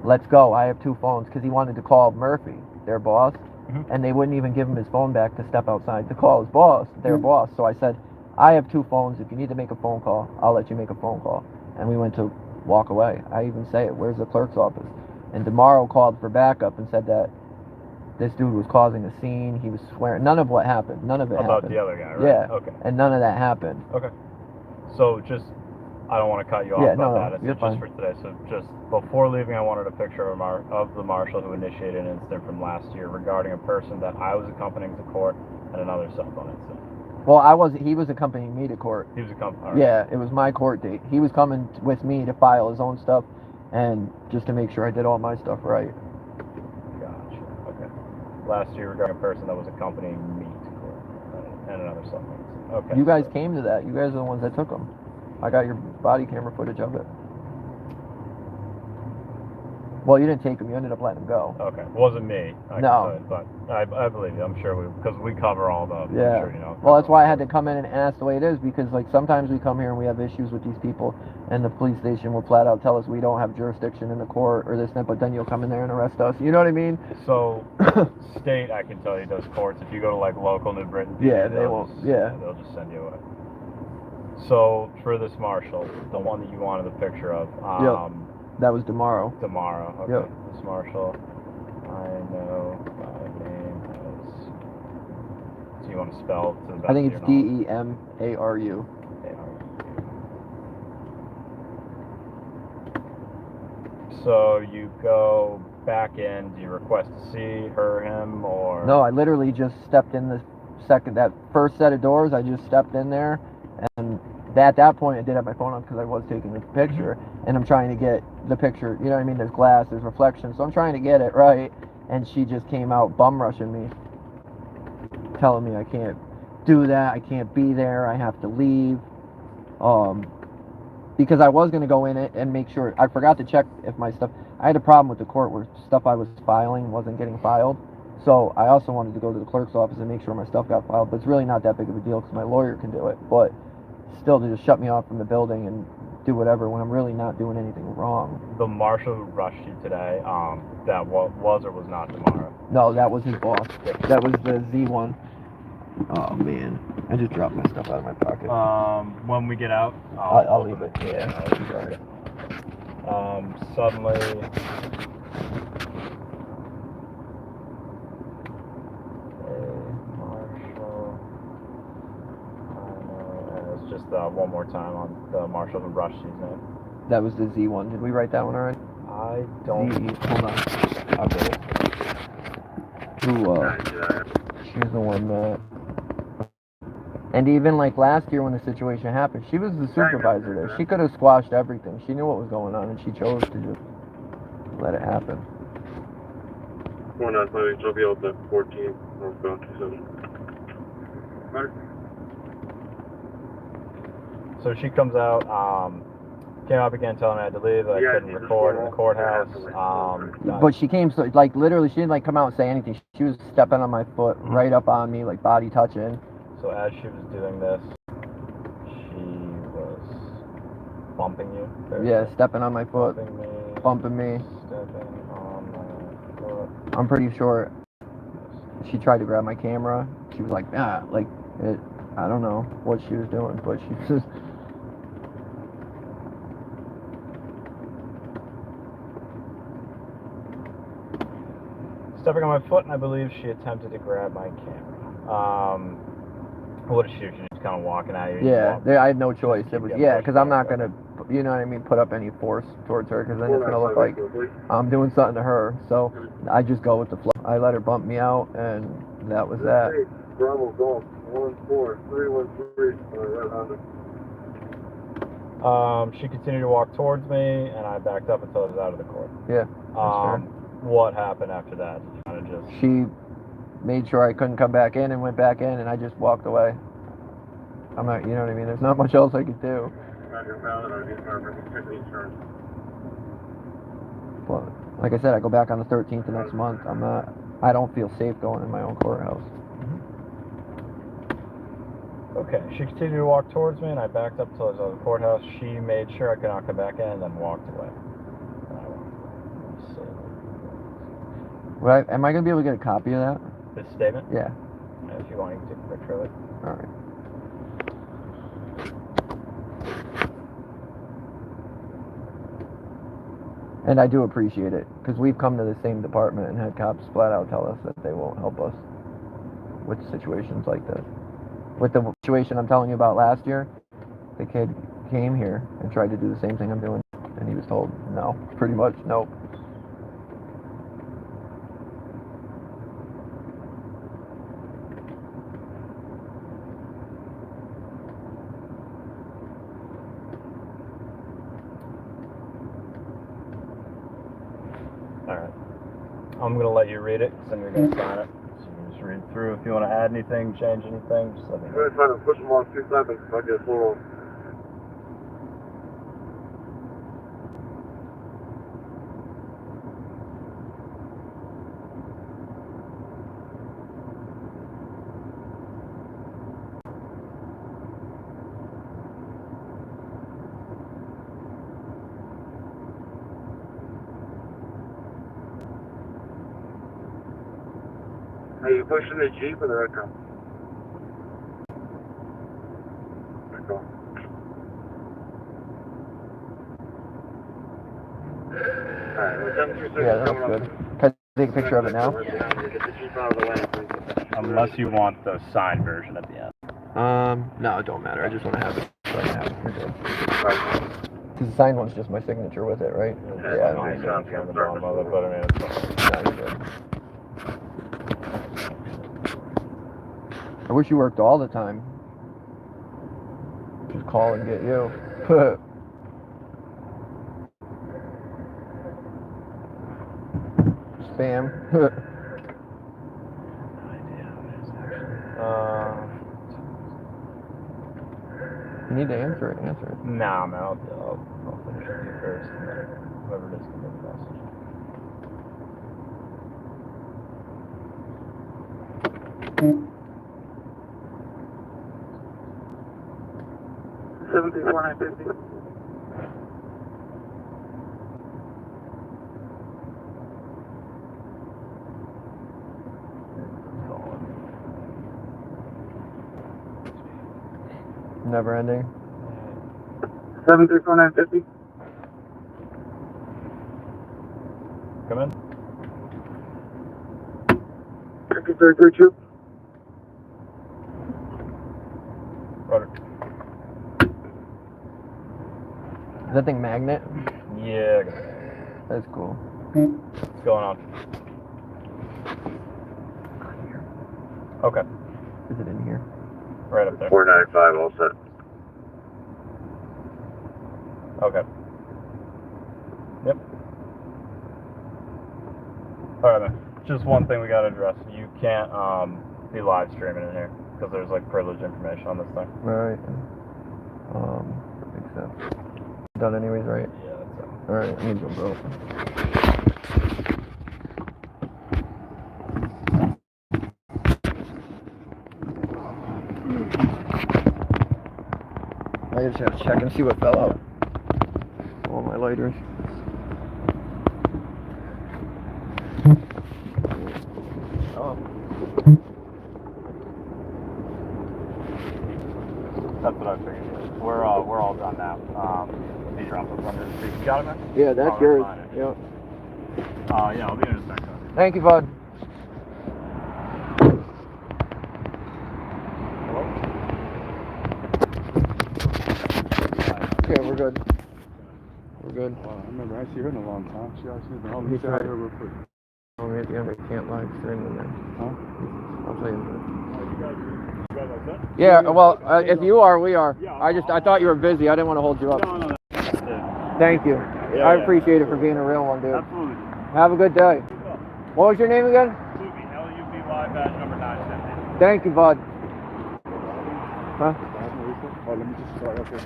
"Let's go. I have 2 phones," because he wanted to call Murphy, their boss, and they wouldn't even give him his phone back to step outside to call his boss, their boss. So I said, "I have 2 phones. If you need to make a phone call, I'll let you make a phone call." And we went to walk away. I even say it, "Where's the clerk's office?" And tomorrow called for backup and said that this dude was causing a scene. He was swearing. None of what happened. None of it About happened. the other guy, right? Yeah. Okay. And none of that happened. Okay. So just, I don't want to cut you off Yeah, about no, that. It's you're just fine. for today. So just before leaving, I wanted a picture of the marshal who initiated an incident from last year regarding a person that I was accompanying to court and another cell phone incident. Well, I wasn't. He was accompanying me to court. He was accompanying. Yeah, it was my court date. He was coming with me to file his own stuff, and just to make sure I did all my stuff right. Gotcha. Okay. Last year regarding a person that was accompanying me to court and another cell phone incident. Okay. You guys came to that. You guys are the ones that took him. I got your body camera footage of it. Well, you didn't take him. You ended up letting him go. Okay. It wasn't me. I No. can tell you, but I believe you. I'm sure because we cover all the. Yeah. I'm sure you know. Well, that's why I had to come in and ask the way it is, because like sometimes we come here and we have issues with these people, and the police station will flat out tell us we don't have jurisdiction in the court or this and that, but then you'll come in there and arrest us. You know what I mean? So, state, I can tell you, does courts. If you go to like local New Britain, Yeah, they they'll won't. just- Yeah. they'll just send you away. So for this marshal, the one that you wanted the picture of, That was tomorrow. tomorrow. Okay. Yep. This marshal, I know by name as. So you want to spell to the best I think of it's your knowledge? DEMARU. So you go back in. Do you request to see her, him, or? No, I literally just stepped in that first set of doors. I just stepped in there, and at that point I did have my phone on because I was taking the picture, and I'm trying to get the picture, you know what I mean? There's glass, there's reflection, so I'm trying to get it right, and she just came out bum rushing me, telling me I can't do that, I can't be there, I have to leave, because I was going to go in it and make sure. I forgot to check if my stuff, I had a problem with the court where stuff I was filing wasn't getting filed, so I also wanted to go to the clerk's office and make sure my stuff got filed, but it's really not that big of a deal because my lawyer can do it, but still to just shut me off from the building and do whatever when I'm really not doing anything wrong. The marshal who rushed you today, that was or was not tomorrow? No, that was his boss. That was the Z1. Oh man, I just dropped my stuff out of my pocket. When we get out, I'll leave it. Yeah. Sorry. Suddenly. Marshal. It's just one more time on the marshal who rushed you's name. That was the Z1. Did we write that one already? I don't. Hold on. I'll get it. She's the one that. And even like last year when the situation happened, she was the supervisor there. She could have squashed everything. She knew what was going on, and she chose to just let it happen. 495, I'll be out at 14, northbound 27. So she comes out, came up again telling me I had to leave, that I couldn't record in the courthouse. But she came, so like literally, she didn't like come out and say anything. She was stepping on my foot, right up on me, like body touching. So as she was doing this, she was bumping you? Yeah, stepping on my foot, bumping me. Stepping on my foot. I'm pretty sure she tried to grab my camera. She was like, I don't know what she was doing, but she just. Stepping on my foot, and I believe she attempted to grab my camera. What did she do? She just kind of walking at you? Yeah, I had no choice. It was, Yeah, because I'm not going to, you know what I mean, put up any force towards her, because then it's going to look like I'm doing something to her. So I just go with the flow. I let her bump me out, and that was that. Bravo Golf 14313 right Honda. She continued to walk towards me, and I backed up until I was out of the court. Yeah. What happened after that? Kind of just. She made sure I couldn't come back in and went back in, and I just walked away. I'm not, you know what I mean? There's not much else I could do. Well, like I said, I go back on the 13th of next month. I don't feel safe going in my own courthouse. Okay, she continued to walk towards me, and I backed up until I was out of the courthouse. She made sure I could not come back in, and then walked away. Right? Am I going to be able to get a copy of that? This statement? Yeah. If you want, you can take a picture of it. All right. And I do appreciate it, because we've come to the same department and had cops flat out tell us that they won't help us with situations like this. With the situation I'm telling you about last year, the kid came here and tried to do the same thing I'm doing, and he was told no, pretty much no. Alright. I'm going to let you read it, because then you're going to sign it. So you can just read through. If you want to add anything, change anything, just let me know. I'm trying to push them on 2 seconds if I get full. Are you pushing the Jeep or the red car? Red car. Alright, well, 736 Yeah, that looks coming good. up. Can I take a picture of it now? Get the Jeep out of the way, please. Unless you want the signed version at the end. No, it don't matter. I just want to have it. So I can have it. Right. Because the signed one's just my signature with it, right? Yeah, I don't need that. On the bottom of it, but I mean, it's fine. No, you're good. I wish you worked all the time. Just call and get you. Spam. You need to answer it. Answer it. Nah, man, I'll finish with you first, and then whoever it is can get the message. $734,950. Never ending. 734,950. Come in. 5332. Roger. Is that thing magnet? Yeah, That's cool. what's going on? Okay, Is it in here? right up there. 495, all set. Okay. Yep. Alright, man. Just one thing we gotta address. You can't be live streaming in here because there's like privileged information on this thing. Right. Accept. Done anyways, right? Yeah, that's it. Alright, I need to go, bro. I just have to check and see what fell out. All my lighters. Oh. That's what I figured. We're all done now. The drop up under the seat. You got it, man? Yeah, that's Oh, yours. fine. Yep. Yeah, I'll be in a second. Thank you, bud. Hello? Okay, we're good. We're good. Wow, I remember I see her in a long time. She asked me to help me He's say hi right. to her real quick. Oh, at the end, I can't live stream them then. Huh? I'll tell you in a minute. Oh, you guys guys all set? Yeah, well, if you are, we are. I thought you were busy. I didn't want to hold you up. No. Thank you. I appreciate it for being a real one, dude. Absolutely. Have a good day. What was your name again? Luby, LUBY, badge number 950. Thank you, bud. Huh? Oh, let me just start up this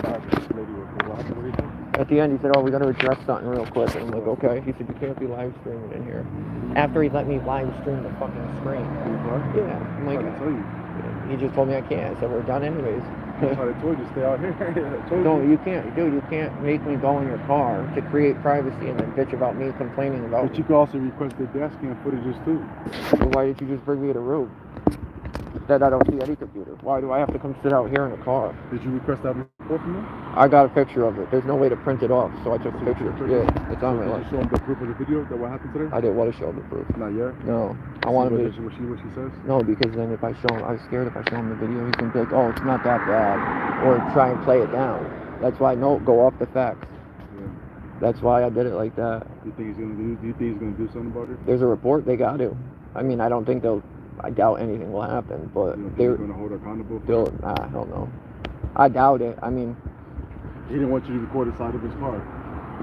lady what happened with you? At the end, he said, "Oh, we got to address something real quick." And I'm like, "Okay." He said, "You can't be live streaming in here." After he let me live stream the fucking screen. What? Yeah. I'm I like, tell you. he just told me I can't. I said, "We're done anyways." That's why I told you, stay out here. I told No, you. you can't, dude. You can't make me go in your car to create privacy and then bitch about me complaining about. But you could also request the dash cam footages too. Well, why did you just bring me to the room? That I don't see any computer. Why do I have to come sit out here in a car? Did you request that report from them? I got a picture of it. There's no way to print it off, so I took a picture. Yeah, it's on my Did you list. show them the proof of the video that what happened today? I didn't want to show the proof. Not yet. No, I want to be. What she says? No, because then if I show him, I was scared if I show him the video, he's gonna be like, "Oh, it's not that bad," or try and play it down. That's why no, go off the facts. Yeah. That's why I did it like that. Do you think he's gonna do something about it? There's a report, they got to. I mean, I don't think they'll. I doubt anything will happen, but You don't think they're he's gonna hold her accountable? still. I don't know. I doubt it. I mean, He didn't want you to record the side of his car.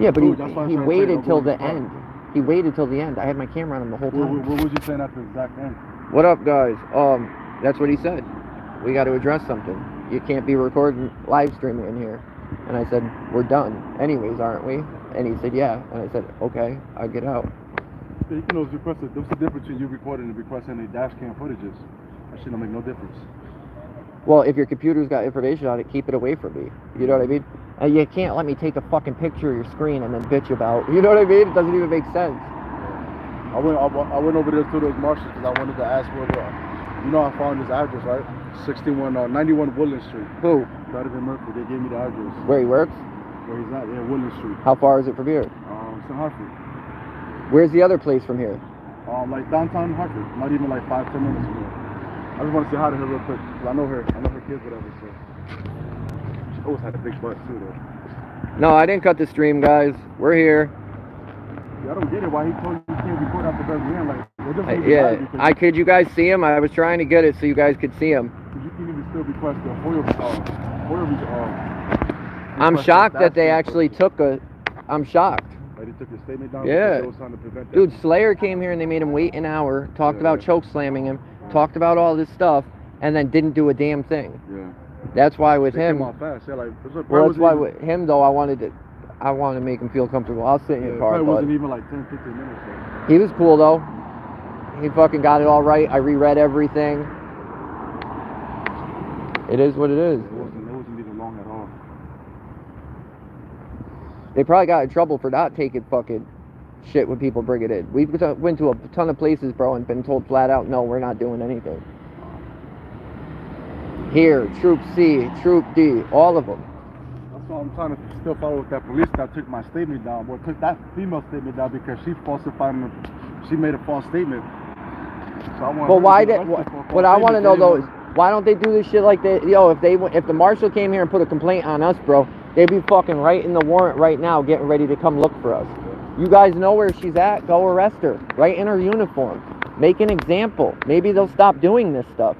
yeah, but Dude, that's why I'm he trying to tell you, waited don't till go in the his car. end. He waited till the end. I had my camera on him the whole time. What was you saying at the exact end? What up, guys? That's what he said. We got to address something. You can't be recording live streaming in here. And I said, "We're done anyways, aren't we?" And he said, "Yeah." And I said, "Okay, I'll get out." Yeah, you can always request it. What's the difference between you recording and requesting the dash cam footages? That shit don't make no difference. Well, if your computer's got information on it, keep it away from me. You know what I mean? And you can't let me take a fucking picture of your screen and then bitch about. You know what I mean? It doesn't even make sense. I went over there to those marshals because I wanted to ask where you know I found his address, right? 91 Woodland Street. Who? Donovan Murphy. They gave me the address. Where he works? Where he's at? Yeah, Woodland Street. How far is it from here? St. Hartford. Where's the other place from here? Like downtown Hartford. Not even like 5-10 minutes from here. I just want to say hi to her real quick. 'Cause I know her kids, whatever. So she always had a big butt too, though. No, I didn't cut the stream, guys. We're here. Yeah, I don't get it. Why he told you can't record at the very end? Like, what difference does it make? Yeah, could you guys see him? I was trying to get it so you guys could see him. Because you can even still request a FOIA I'm request shocked a that they dash actually cam took a. I'm shocked. Like, they took his statement down. Yeah. Because they was trying to prevent that. Dude, Slayer came here and they made him wait an hour, talked about choke slamming him, talked about all this stuff, and then didn't do a damn thing. Yeah. That's why with They him. came out fast. Yeah, like, Well, that's why with him though, I wanted to make him feel comfortable. I'll sit in your car, It but wasn't even like 10-15 minutes. So. he was cool though. He fucking got it all right. I reread everything. It is what it is. It wasn't even long at all. They probably got in trouble for not taking fucking shit when people bring it in. We went to a ton of places, bro, and been told flat out, no, we're not doing anything. Here, Troop C, Troop D, all of them. That's why I'm trying to still follow with that police that took my statement down. Well, took that female statement down because she falsified, she made a false statement. So I want. But why did? What I want to know though is why don't they do this shit like they? Yo, if the marshal came here and put a complaint on us, bro, they'd be fucking writing the warrant right now, getting ready to come look for us. You guys know where she's at. Go arrest her. Right in her uniform. Make an example. Maybe they'll stop doing this stuff.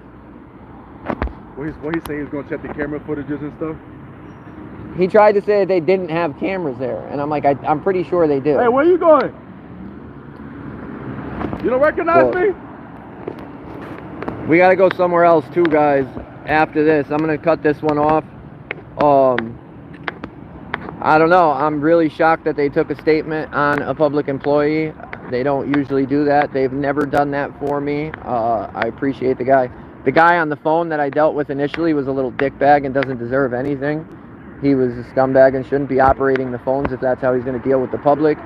What he's saying is going to check the camera footages and stuff. He tried to say they didn't have cameras there, and I'm like, I'm pretty sure they do. Hey, where you going? You don't recognize me? We gotta go somewhere else too, guys. After this, I'm gonna cut this one off. I don't know. I'm really shocked that they took a statement on a public employee. They don't usually do that. They've never done that for me. I appreciate the guy. The guy on the phone that I dealt with initially was a little dickbag and doesn't deserve anything. He was a scumbag and shouldn't be operating the phones if that's how he's going to deal with the public.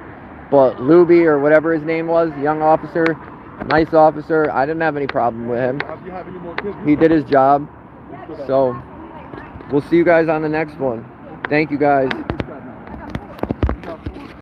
But Luby, or whatever his name was, young officer, nice officer, I didn't have any problem with him. If you have any more kids, He did his job. So we'll see you guys on the next one. Thank you guys.